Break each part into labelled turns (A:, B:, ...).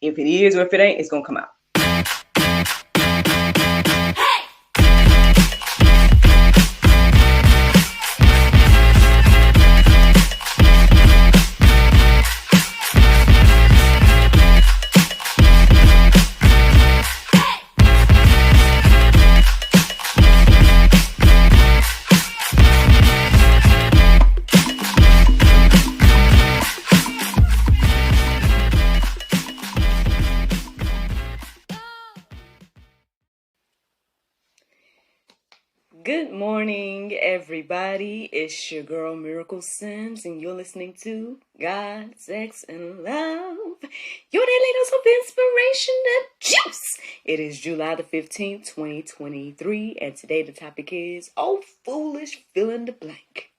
A: If it is or if it ain't, it's going to come out. Good morning, everybody. It's your girl, Miracle Sims, and you're listening to God, Sex, and Love, your daily dose of inspiration and juice. It is July the 15th, 2023, and today the topic is, oh, foolish, fill in the blank.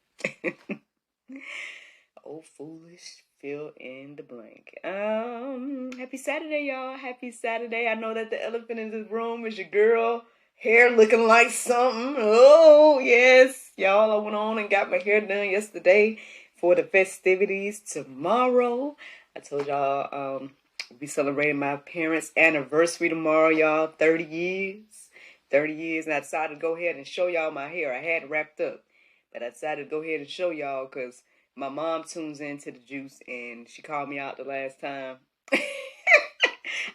A: Oh, foolish, fill in the blank. Happy Saturday, y'all. Happy Saturday. I know that the elephant in this room is your girl. Hair looking like something. Oh, yes. Y'all, I went on and got my hair done yesterday for the festivities tomorrow. I told y'all we'll be celebrating my parents' anniversary tomorrow, y'all. 30 years. 30 years. And I decided to go ahead and show y'all my hair. I had it wrapped up. But I decided to go ahead and show y'all because my mom tunes into the juice and she called me out the last time.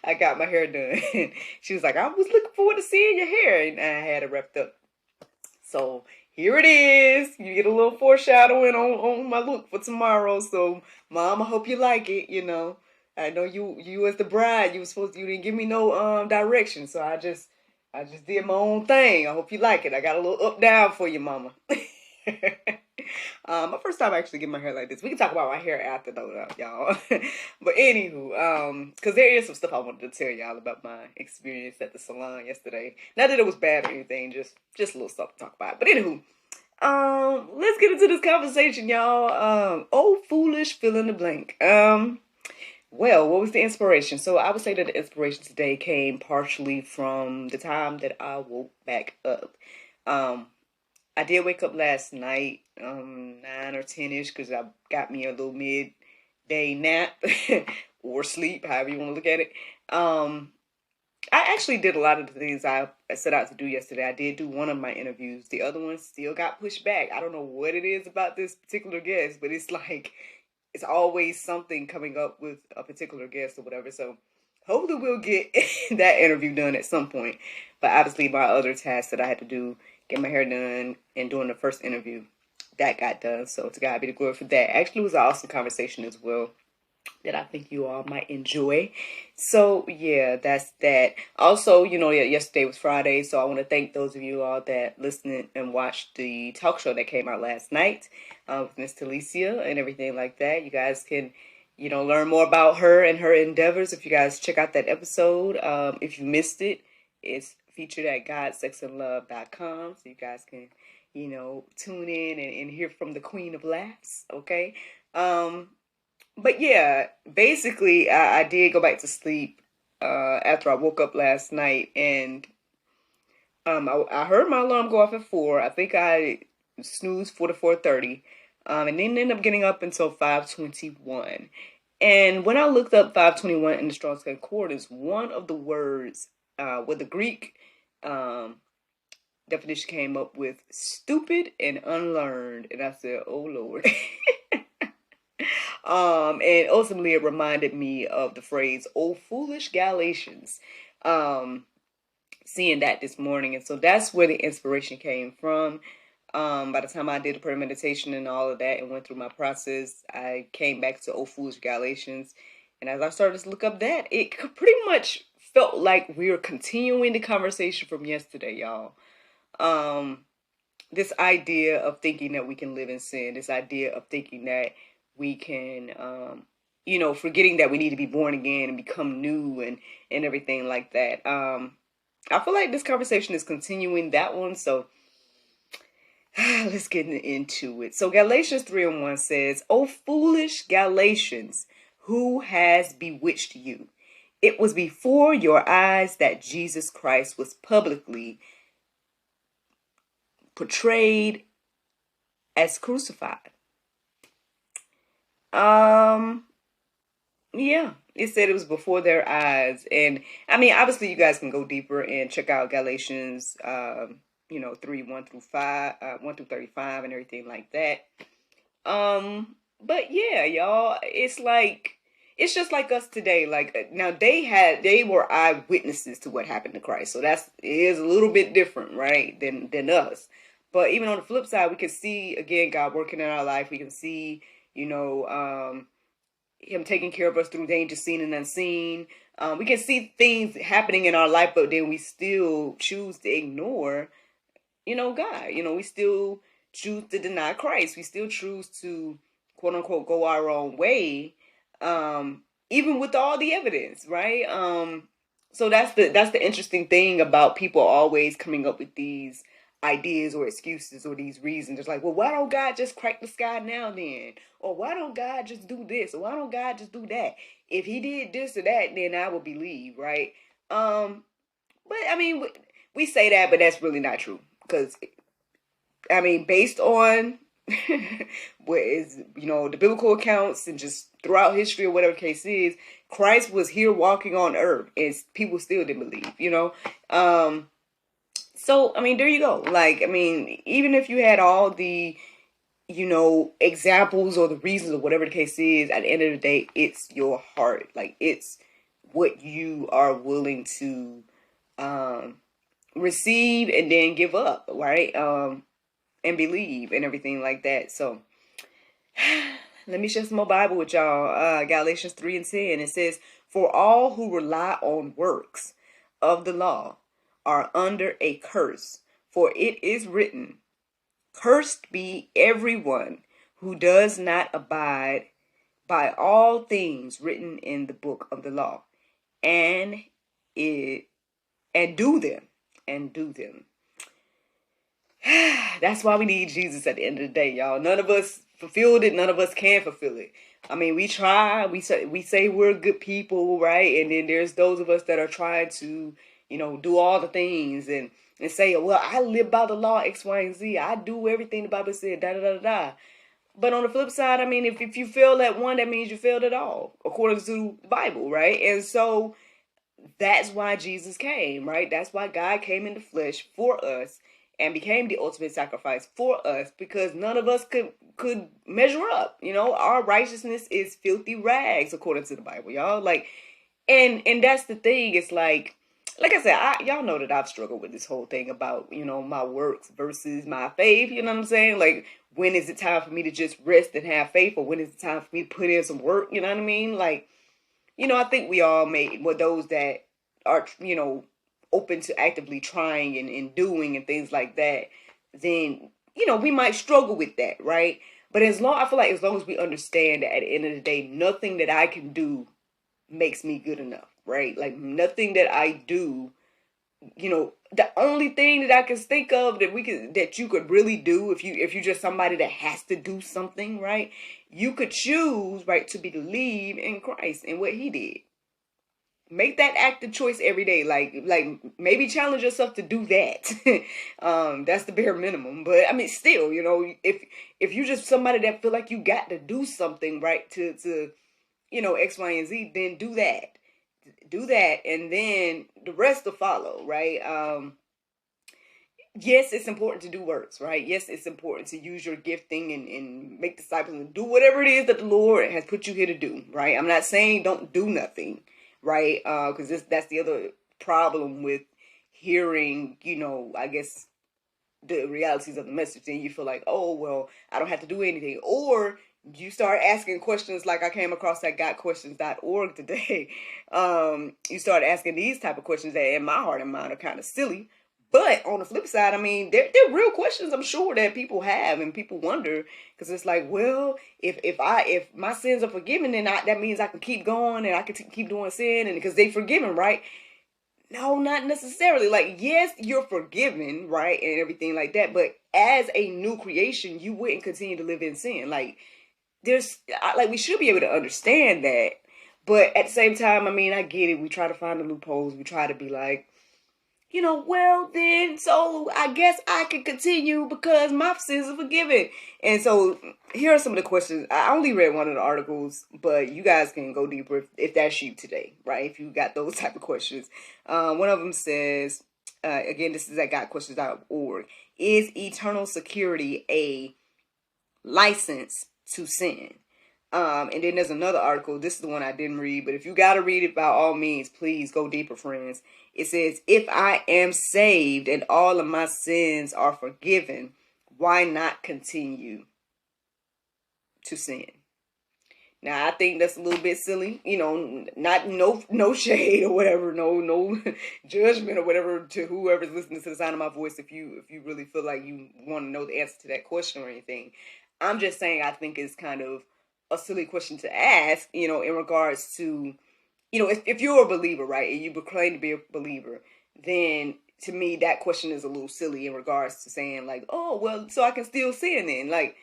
A: I got my hair done. She was like, I was looking forward to seeing your hair. And I had it wrapped up. So here it is. You get a little foreshadowing on my look for tomorrow. So, Mom, I hope you like it, you know. I know you as the bride, you didn't give me no direction. So I just did my own thing. I hope you like it. I got a little up down for you, Mama. My first time actually getting my hair like this. We can talk about my hair after though, y'all. But anywho, because there is some stuff I wanted to tell y'all about my experience at the salon yesterday. Not that it was bad or anything, just a little stuff to talk about. But anywho, let's get into this conversation, y'all. Oh, foolish, fill in the blank. Well, what was the inspiration? So I would say that the inspiration today came partially from the time that I woke back up. I did wake up last night, 9 or 10-ish, because I got me a little midday nap or sleep, however you want to look at it. I actually did a lot of the things I set out to do yesterday. I did do one of my interviews. The other one still got pushed back. I don't know what it is about this particular guest, but it's like it's always something coming up with a particular guest or whatever. So hopefully we'll get that interview done at some point. But obviously my other tasks that I had to do, get my hair done, and doing the first interview, that got done. So to God be the glory for that. Actually, it was an awesome conversation as well that I think you all might enjoy. So yeah, that's that. Also, yesterday was Friday, so I want to thank those of you all that listened and watched the talk show that came out last night with Miss Talicia and everything like that. You guys can learn more about her and her endeavors if you guys check out that episode. If you missed it, it's featured at GodSexAndLove.com, so you guys can, tune in and hear from the Queen of Laughs, okay? But yeah, basically, I did go back to sleep after I woke up last night, and I heard my alarm go off at 4. I think I snoozed 4 to 4:30, and then ended up getting up until 5:21. And when I looked up 5:21 in the Strong's Concordance, one of the words with the Greek definition came up with stupid and unlearned, and I said, "Oh Lord." And ultimately it reminded me of the phrase, "Oh, foolish Galatians." Seeing that this morning. And so that's where the inspiration came from. By the time I did the prayer meditation and all of that and went through my process, I came back to "Oh, foolish Galatians." And as I started to look up that, it pretty much felt like we were continuing the conversation from yesterday, y'all. This idea of thinking that we can live in sin, this idea of thinking that we can, forgetting that we need to be born again and become new and everything like that. I feel like this conversation is continuing that one, so let's get into it. So Galatians 3:1 says, "O foolish Galatians, who has bewitched you? It was before your eyes that Jesus Christ was publicly portrayed as crucified." Yeah, It said it was before their eyes. And I mean, obviously you guys can go deeper and check out Galatians, 3, 1 through 5, 1 through 35 and everything like that. But yeah, y'all, it's just like us today. Like now they were eyewitnesses to what happened to Christ. So it is a little bit different, right, than us. But even on the flip side, we can see again God working in our life. We can see, him taking care of us through danger seen and unseen. We can see things happening in our life, but then we still choose to ignore, God. We still choose to deny Christ. We still choose to, quote unquote, go our own way, even with all the evidence, right? So that's the interesting thing about people always coming up with these ideas or excuses or these reasons. It's like, well, why don't God just crack the sky now then? Or why don't God just do this? Or why don't God just do that? If he did this or that, then I would believe, right? But I mean, we say that, but that's really not true. Because, I mean, based on what is, the biblical accounts and just throughout history or whatever the case is, Christ was here walking on earth and people still didn't believe, So, I mean, there you go. Like, I mean, even if you had all the, examples or the reasons or whatever the case is, at the end of the day, it's your heart. Like, it's what you are willing to receive and then give up, right? And believe and everything like that. So, let me share some more Bible with y'all. Galatians 3 and 10. It says, "For all who rely on works of the law are under a curse. For it is written, Cursed be everyone who does not abide by all things written in the book of the law, and do them, and do them." That's why we need Jesus at the end of the day, y'all. None of us fulfilled it. None of us can fulfill it. I mean, we try. We say we're good people, right? And then there's those of us that are trying to, do all the things and say, well, I live by the law X, Y, and Z. I do everything the Bible said, da da da da. But on the flip side, I mean, if you fail at one, that means you failed at all, according to the Bible, right? And so that's why Jesus came, right? That's why God came in the flesh for us and became the ultimate sacrifice for us, because none of us could measure up. Our righteousness is filthy rags, according to the Bible, y'all. Like, and that's the thing. It's like I said, y'all know that I've struggled with this whole thing about, my works versus my faith. You know what I'm saying? Like, when is it time for me to just rest and have faith, or when is it time for me to put in some work? You know what I mean? Like, I think we all those that are, open to actively trying and doing and things like that, then, we might struggle with that, right? But I feel like as long as we understand that at the end of the day, nothing that I can do makes me good enough, right? Like, nothing that I do, the only thing that I can think of that you could really do if you're just somebody that has to do something, right? You could choose, right, to believe in Christ and what he did. Make that active choice every day. Like maybe challenge yourself to do that. That's the bare minimum. But I mean, still, if you're just somebody that feel like you got to do something, right, to X, Y, and Z, then do that, and then the rest will follow, right? Yes, it's important to do works, right? Yes, it's important to use your gifting and make disciples and do whatever it is that the Lord has put you here to do, right? I'm not saying don't do nothing, right? Because that's the other problem with hearing, I guess, the realities of the message. Then you feel like, oh, well, I don't have to do anything. Or you start asking questions like I came across at gotquestions.org today. You start asking these type of questions that in my heart and mind are kind of silly. But on the flip side, I mean, they're real questions I'm sure that people have and people wonder, because it's like, well, if my sins are forgiven, then that means I can keep going and I can keep doing sin, and because they forgiven, right? No, not necessarily. Like, yes, you're forgiven, right, and everything like that, but as a new creation, you wouldn't continue to live in sin. Like, we should be able to understand that, but at the same time, I mean, I get it. We try to find the loopholes. We try to be like, well then, so I guess I can continue because my sins are forgiven. And so here are some of the questions. I only read one of the articles, but you guys can go deeper if that's you today, right? If you got those type of questions. One of them says, again, this is at gotquestions.org. Is eternal security a license to sin? And then there's another article. This is the one I didn't read, but if you got to read it, by all means, please go deeper, friends. It says, if I am saved and all of my sins are forgiven, why not continue to sin? Now, I think that's a little bit silly, not no shade or whatever, no judgment or whatever to whoever's listening to the sound of my voice. If you really feel like you want to know the answer to that question or anything, I'm just saying I think it's kind of a silly question to ask, in regards to, if you're a believer, right, and you proclaim to be a believer, then to me that question is a little silly in regards to saying like, oh, well, so I can still sin then. Like,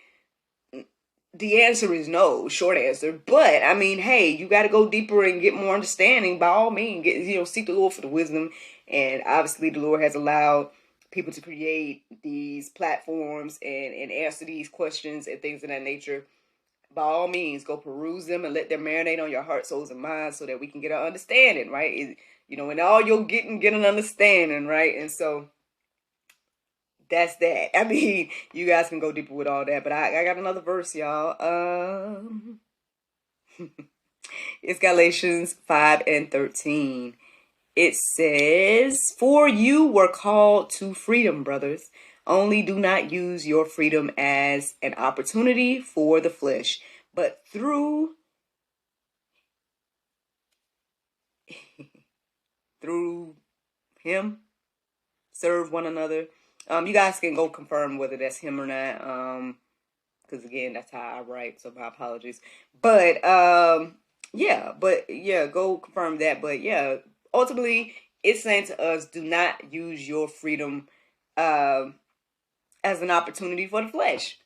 A: the answer is no, short answer. But I mean, hey, you got to go deeper and get more understanding. By all means, seek the Lord for the wisdom. And obviously, the Lord has allowed people to create these platforms and answer these questions and things of that nature. By all means, go peruse them and let them marinate on your heart, souls, and minds so that we can get an understanding, right? And all you'll get an understanding, right? And so that's that. I mean, you guys can go deeper with all that, but I got another verse, y'all. It's Galatians 5:13. It says, for you were called to freedom, brothers. Only do not use your freedom as an opportunity for the flesh, but through him, serve one another. You guys can go confirm whether that's him or not. Because again, that's how I write, so my apologies. But go confirm that. But yeah, ultimately, it's saying to us, do not use your freedom as an opportunity for the flesh.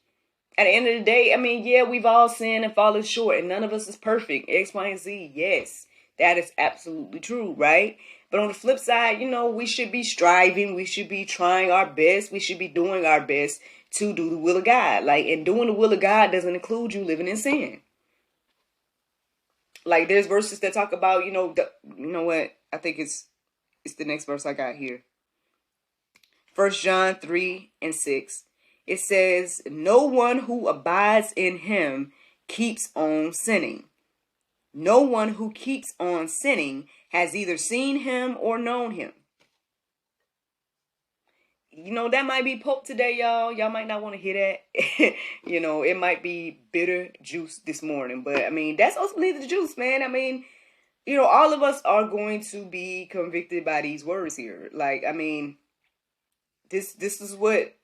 A: At the end of the day, I mean, yeah, we've all sinned and fallen short, and none of us is perfect. X, Y, and Z, yes, that is absolutely true, right? But on the flip side, we should be striving. We should be trying our best. We should be doing our best to do the will of God. Like, and doing the will of God doesn't include you living in sin. Like, there's verses that talk about, you know what? I think it's the next verse I got here. 1 John 3:6. It says, no one who abides in him keeps on sinning. No one who keeps on sinning has either seen him or known him. That might be Pope today, y'all. Y'all might not want to hear that. It might be bitter juice this morning. But, I mean, that's ultimately the juice, man. I mean, all of us are going to be convicted by these words here. Like, I mean, this is what...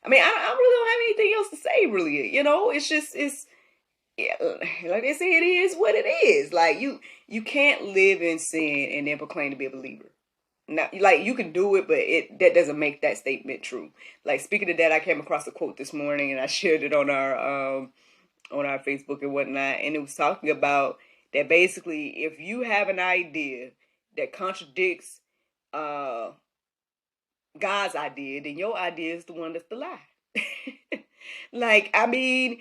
A: I mean, I really don't have anything else to say, really. Like they say, it is what it is. Like, you can't live in sin and then proclaim to be a believer. Now, like, you can do it, but that doesn't make that statement true. Like, speaking of that, I came across a quote this morning and I shared it on our Facebook and whatnot, and it was talking about that basically if you have an idea that contradicts God's idea, then your idea is the one that's the lie. Like, I mean,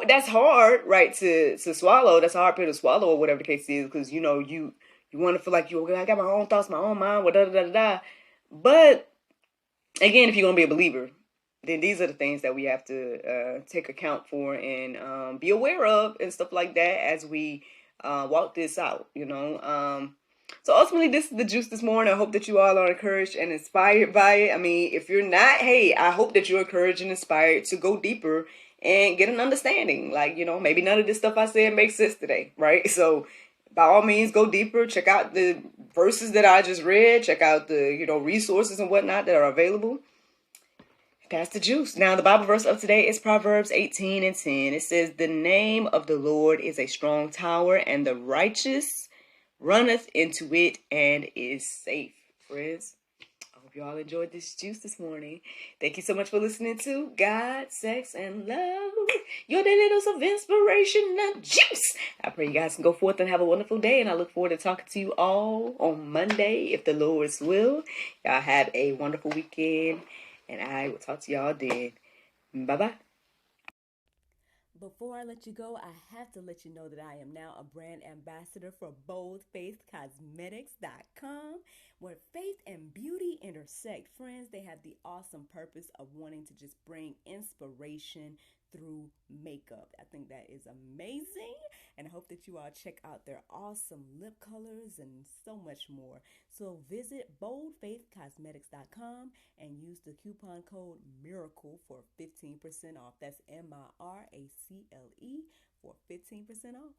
A: that's hard, right, to swallow. That's a hard pill to swallow, or whatever the case is, because you want to feel like I got my own thoughts, my own mind, da. But again, if you're gonna be a believer, then these are the things that we have to take account for and be aware of and stuff like that as we walk this out. So ultimately, this is the juice this morning. I hope that you all are encouraged and inspired by it. I mean, if you're not, hey, I hope that you're encouraged and inspired to go deeper and get an understanding. Like, maybe none of this stuff I said makes sense today, right? So by all means, go deeper. Check out the verses that I just read. Check out the, resources and whatnot that are available. That's the juice. Now, the Bible verse of today is Proverbs 18:10. It says, the name of the Lord is a strong tower, and the righteous runneth into it and is safe. Friends, I hope hope you all enjoyed this juice this morning. Thank you so much for listening to God, Sex, and Love, your daily dose of inspiration and juice. I pray you guys can go forth and have a wonderful day, and I look forward to talking to you all on Monday, if the Lord's will. Y'all have a wonderful weekend, and I will talk to y'all then. Bye-bye.
B: Before I let you go, I have to let you know that I am now a brand ambassador for BoldFaithCosmetics.com, where faith and beauty intersect. Friends, they have the awesome purpose of wanting to just bring inspiration through makeup. I think that is amazing, and I hope that you all check out their awesome lip colors and so much more. So visit BoldFaithCosmetics.com and use the coupon code MIRACLE for 15% off. That's MIRACLE for 15% off.